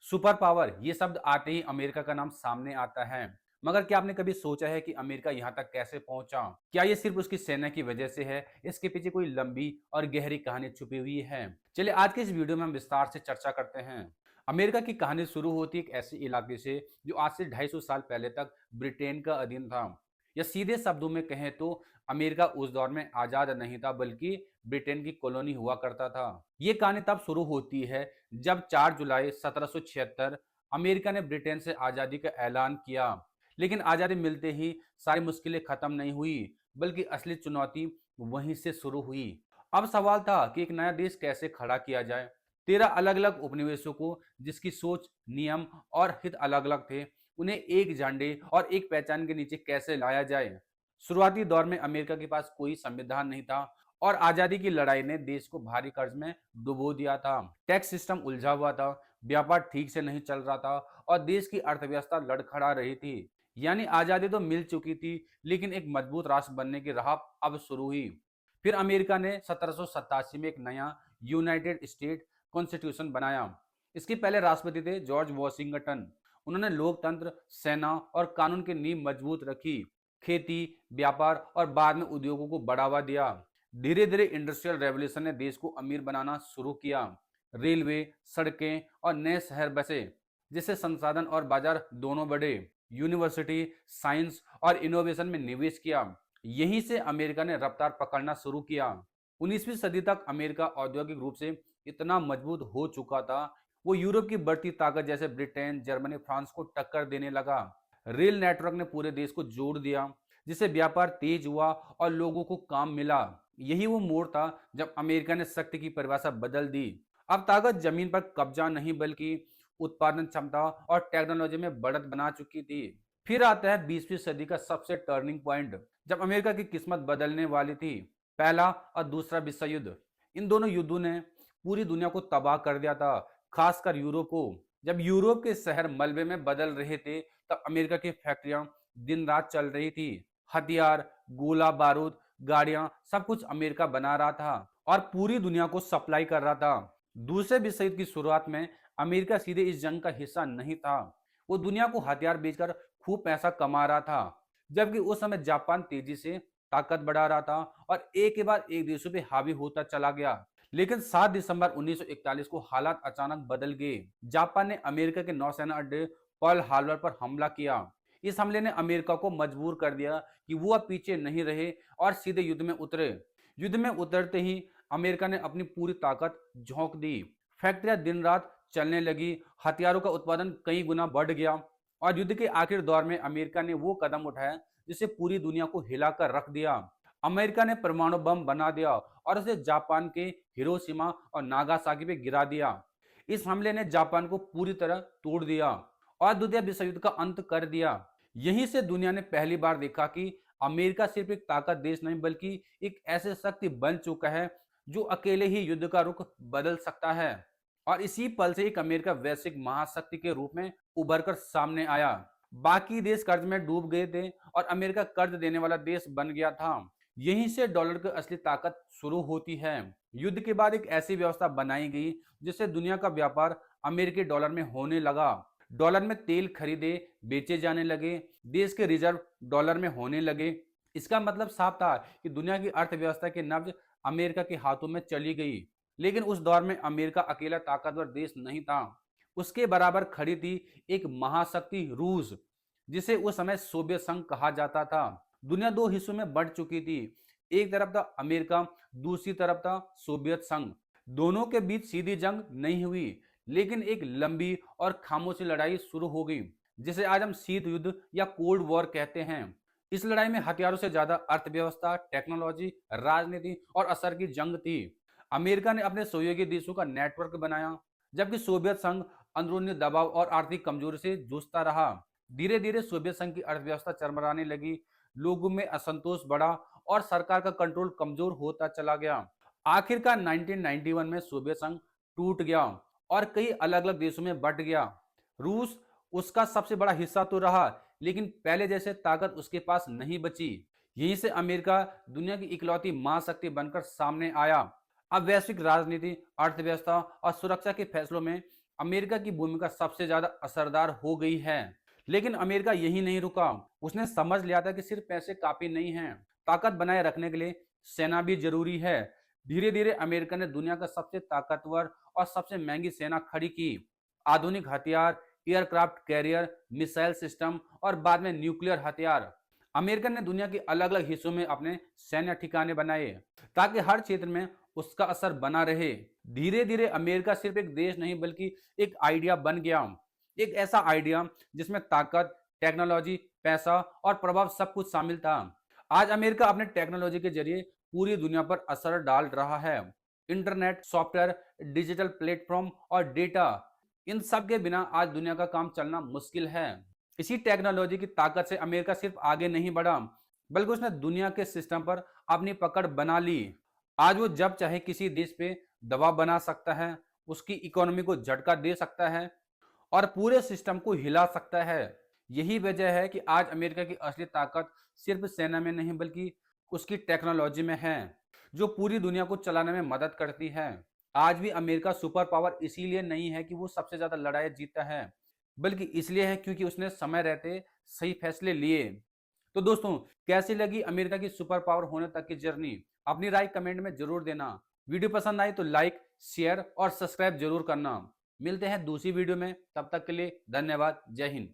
Super power ये शब्द आते ही अमेरिका का नाम सामने आता है। मगर क्या आपने कभी सोचा है कि अमेरिका यहाँ तक कैसे पहुंचा? क्या ये सिर्फ उसकी सेना की वजह से है? इसके पीछे कोई लंबी और गहरी कहानी छुपी हुई है। चलिए आज के इस वीडियो में हम विस्तार से चर्चा करते हैं। अमेरिका की कहानी शुरू होती है एक ऐसे इलाके से जो आज से 250 साल पहले तक ब्रिटेन का अधीन था। या सीधे शब्दों में कहें तो अमेरिका उस दौर में आजाद नहीं था बल्कि ब्रिटेन की कॉलोनी हुआ करता था। ये कहानी तब शुरू होती है जब 4 जुलाई 1776 अमेरिका ने ब्रिटेन से आज़ादी का ऐलान किया। लेकिन आज़ादी मिलते ही सारी मुश्किलें खत्म नहीं हुई, बल्कि असली चुनौती वहीं से शुरू हुई। अब सवाल था कि एक नया देश कैसे खड़ा किया जाए। 13 अलग अलग उपनिवेशों को, जिसकी सोच, नियम और हित अलग अलग थे, उन्हें एक झंडे और एक पहचान के नीचे कैसे लाया जाए। शुरुआती दौर में अमेरिका के पास कोई संविधान नहीं था और आजादी की लड़ाई ने देश को भारी कर्ज में डुबो दिया था। टैक्स सिस्टम उलझा हुआ था, व्यापार ठीक से नहीं चल रहा था और देश की अर्थव्यवस्था लड़खड़ा रही थी। यानी आजादी तो मिल चुकी थी, लेकिन एक मजबूत राष्ट्र बनने की राह अब शुरू हुई। फिर अमेरिका ने 1787 में एक नया यूनाइटेड स्टेट कॉन्स्टिट्यूशन बनाया। इसके पहले राष्ट्रपति थे जॉर्ज वॉशिंगटन। उन्होंने लोकतंत्र, सेना और कानून की नींव मजबूत रखी। खेती, व्यापार और बाद में उद्योगों को बढ़ावा दिया। धीरे धीरे इंडस्ट्रियल रेवोल्यूशन ने देश को अमीर बनाना शुरू किया। रेलवे, सड़कें और नए शहर बसे, जिससे संसाधन और बाजार दोनों बढ़े। यूनिवर्सिटी, साइंस और इनोवेशन में निवेश किया। यहीं से अमेरिका ने रफ्तार पकड़ना शुरू किया। 19वीं सदी तक अमेरिका औद्योगिक रूप से इतना मजबूत हो चुका था, वो यूरोप की बढ़ती ताकत जैसे ब्रिटेन, जर्मनी, फ्रांस को टक्कर देने लगा। रेल नेटवर्क ने पूरे देश को जोड़ दिया, जिससे व्यापार तेज हुआ और लोगों को काम मिला। यही वो मोड़ था जब अमेरिका ने शक्ति की परिभाषा बदल दी। अब ताकत जमीन पर कब्जा नहीं बल्कि उत्पादन क्षमता और टेक्नोलॉजी में बढ़त बना चुकी थी। फिर आता है 20वीं सदी का सबसे टर्निंग पॉइंट, जब अमेरिका की किस्मत बदलने वाली थी। पहला और दूसरा विश्व युद्ध, इन दोनों युद्धों ने पूरी दुनिया को तबाह कर दिया था, खासकर यूरोप को। जब यूरोप के शहर मलबे में बदल रहे थे, तब अमेरिका की फैक्ट्रियां दिन रात चल रही थी। हथियार, गोला बारूद, गाड़ियां, सब कुछ अमेरिका बना रहा था और पूरी दुनिया को सप्लाई कर रहा था। दूसरे विश्व युद्ध की शुरुआत में अमेरिका सीधे इस जंग का हिस्सा नहीं था। वो दुनिया को हथियार बेचकर खूब पैसा कमा रहा था, जबकि उस समय जापान तेजी से ताकत बढ़ा रहा था और एक के बाद एक देशों पे हावी होता चला गया। लेकिन 7 दिसंबर 1941 को हालात अचानक बदल गए। जापान ने अमेरिका के नौसेना अड्डे पर्ल हार्बर पर हमला किया। इस हमले ने अमेरिका को मजबूर कर दिया कि वो अब पीछे नहीं रहे और सीधे युद्ध में उतरे। युद्ध में उतरते ही अमेरिका ने अपनी पूरी ताकत झोंक दी। फैक्ट्रियां दिन रात चलने लगी, हथियारों का उत्पादन कई गुना बढ़ गया और युद्ध के आखिर दौर में अमेरिका ने वो कदम उठाया जिसे पूरी दुनिया को हिलाकर रख दिया। अमेरिका ने परमाणु बम बना दिया और उसे जापान के हिरोशिमा और नागासाकी पे गिरा दिया। इस हमले ने जापान को पूरी तरह तोड़ दिया और द्वितीय विश्व युद्ध का अंत कर दिया। यहीं से दुनिया ने पहली बार देखा कि अमेरिका सिर्फ एक ताकत देश नहीं बल्कि एक ऐसे शक्ति बन चुका है जो अकेले ही युद्ध का रुख बदल सकता है। और इसी पल से एक अमेरिका वैश्विक महाशक्ति के रूप में उभर कर सामने आया। बाकी देश कर्ज में डूब गए थे और अमेरिका कर्ज देने वाला देश बन गया था। यहीं से डॉलर की असली ताकत शुरू होती है। युद्ध के बाद एक ऐसी व्यवस्था बनाई गई जिससे दुनिया का व्यापार अमेरिकी डॉलर में होने लगा। डॉलर में तेल खरीदे बेचे जाने लगे, देश के रिजर्व डॉलर में होने लगे। इसका मतलब साफ था कि दुनिया की अर्थव्यवस्था की नब्ज अमेरिका के हाथों में चली गई। लेकिन उस दौर में अमेरिका अकेला ताकतवर देश नहीं था। उसके बराबर खड़ी थी एक महाशक्ति रूस, जिसे उस समय सोवियत संघ कहा जाता था। दुनिया दो हिस्सों में बढ़ चुकी थी। एक तरफ था अमेरिका, दूसरी तरफ था सोवियत संघ। दोनों के बीच सीधी जंग नहीं हुई, लेकिन एक लंबी और खामोशी लड़ाई शुरू हो गई, जिसे आज हम शीत युद्ध या कोल्ड वॉर कहते हैं। इस लड़ाई में हथियारों से ज्यादा अर्थव्यवस्था, टेक्नोलॉजी, राजनीति और असर की जंग थी। अमेरिका ने अपने सहयोगी देशों का नेटवर्क बनाया, जबकि सोवियत संघ अंदरूनी दबाव और आर्थिक कमजोरी से जूझता रहा। धीरे धीरे सोवियत संघ की अर्थव्यवस्था चरमराने लगी, लोगों में असंतोष बढ़ा और सरकार का कंट्रोल कमजोर होता चला गया। आखिरकार 1991 में सोवियत संघ टूट गया और कई अलग अलग देशों में बंट गया। रूस उसका सबसे बड़ा हिस्सा तो रहा, लेकिन पहले जैसे ताकत उसके पास नहीं बची। यहीं से अमेरिका दुनिया की इकलौती महाशक्ति बनकर सामने आया। अब वैश्विक राजनीति, अर्थव्यवस्था और सुरक्षा के फैसलों में अमेरिका की भूमिका सबसे ज्यादा असरदार हो गई है। लेकिन अमेरिका यही नहीं रुका, उसने समझ लिया था कि सिर्फ पैसे काफी नहीं हैं, ताकत बनाए रखने के लिए सेना भी जरूरी है। धीरे धीरे अमेरिका ने दुनिया का सबसे ताकतवर और सबसे महंगी सेना खड़ी की। आधुनिक हथियार, एयरक्राफ्ट कैरियर, मिसाइल सिस्टम और बाद में न्यूक्लियर हथियार। अमेरिका ने दुनिया के अलग अलग हिस्सों में अपने सैन्य ठिकाने बनाए ताकि हर क्षेत्र में उसका असर बना रहे। धीरे धीरे अमेरिका सिर्फ एक देश नहीं बल्कि एक आइडिया बन गया। एक ऐसा आइडिया जिसमें ताकत, टेक्नोलॉजी, पैसा और प्रभाव सब कुछ शामिल था। आज अमेरिका अपने टेक्नोलॉजी के जरिए पूरी दुनिया पर असर डाल रहा है। इंटरनेट, सॉफ्टवेयर, डिजिटल प्लेटफॉर्म और डेटा, इन सब के बिना आज दुनिया का काम चलना मुश्किल है। इसी टेक्नोलॉजी की ताकत से अमेरिका सिर्फ आगे नहीं बढ़ा, बल्कि उसने दुनिया के सिस्टम पर अपनी पकड़ बना ली। आज वो जब चाहे किसी देश पे दबाव बना सकता है, उसकी इकोनॉमी को झटका दे सकता है और पूरे सिस्टम को हिला सकता है। यही वजह है कि आज अमेरिका की असली ताकत सिर्फ सेना में नहीं बल्कि उसकी टेक्नोलॉजी में है, जो पूरी दुनिया को चलाने में मदद करती है। आज भी अमेरिका सुपर पावर इसीलिए नहीं है कि वो सबसे ज्यादा लड़ाई जीता है, बल्कि इसलिए है क्योंकि उसने समय रहते सही फैसले लिए। तो दोस्तों, कैसी लगी अमेरिका की सुपर पावर होने तक की जर्नी? अपनी राय कमेंट में जरूर देना। वीडियो पसंद आई तो लाइक, शेयर और सब्सक्राइब जरूर करना। मिलते हैं दूसरी वीडियो में, तब तक के लिए धन्यवाद। जय हिंद।